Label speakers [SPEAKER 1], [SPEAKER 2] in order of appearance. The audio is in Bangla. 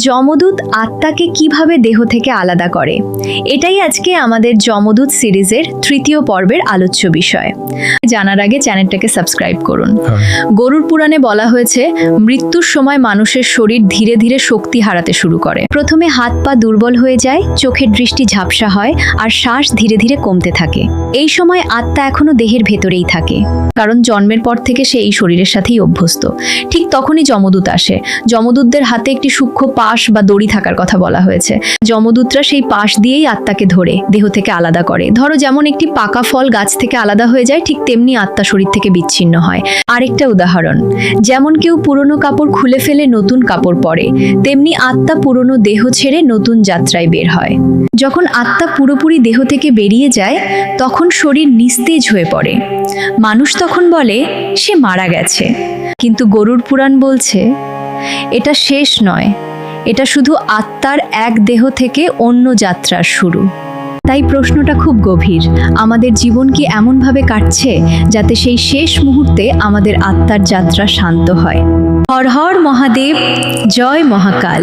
[SPEAKER 1] যমদূত আত্মাকে কিভাবে দেহ থেকে আলাদা করে, এটাই আজকে আমাদের যমদূত সিরিজের তৃতীয় পর্বের আলোচ্য বিষয়। জানার আগে চ্যানেলটাকে সাবস্ক্রাইব করুন। গরুড় পুরাণে বলা হয়েছে, মৃত্যুর সময় মানুষের শরীর ধীরে ধীরে শক্তি হারাতে শুরু করে। প্রথমে হাত পা দুর্বল হয়ে যায়, চোখের দৃষ্টি ঝাপসা হয়, আর শ্বাস ধীরে ধীরে কমতে থাকে। এই সময় আত্মা এখনো দেহের ভেতরেই থাকে, কারণ জন্মের পর থেকে সে এই শরীরের সাথেই অভ্যস্ত। ঠিক তখনই যমদূত আসে। যমদূতদের হাতে একটি সূক্ষ্ম পাশ বা দড়ি থাকার কথা বলা হয়েছে। যমদূতরা সেই পাশ দিয়েই আত্মাকে ধরে দেহ থেকে আলাদা করে। ধরো যেমন একটি পাকা ফল গাছ থেকে আলাদা হয়ে যায়, ঠিক তেমনি আত্মা শরীর থেকে বিচ্ছিন্ন হয়। আরেকটা উদাহরণ, যেমন কেউ পুরনো কাপড় খুলে ফেলে নতুন কাপড় পরে, তেমনি আত্মা পুরনো দেহ ছেড়ে নতুন যাত্রায় বের হয়। যখন আত্মা পুরোপুরি দেহ থেকে বেরিয়ে যায়, তখন শরীর নিস্তেজ হয়ে পড়ে। মানুষ তখন বলে সে মারা গেছে, কিন্তু গরুড় পুরাণ বলছে এটা শেষ নয়, এটা শুধু আত্মার এক দেহ থেকে অন্য যাত্রার শুরু। তাই প্রশ্নটা খুব গভীর, আমাদের জীবন কি এমনভাবে কাটছে যাতে সেই শেষ মুহূর্তে আমাদের আত্মার যাত্রা শান্ত হয়? হর হর মহাদেব, জয় মহাকাল।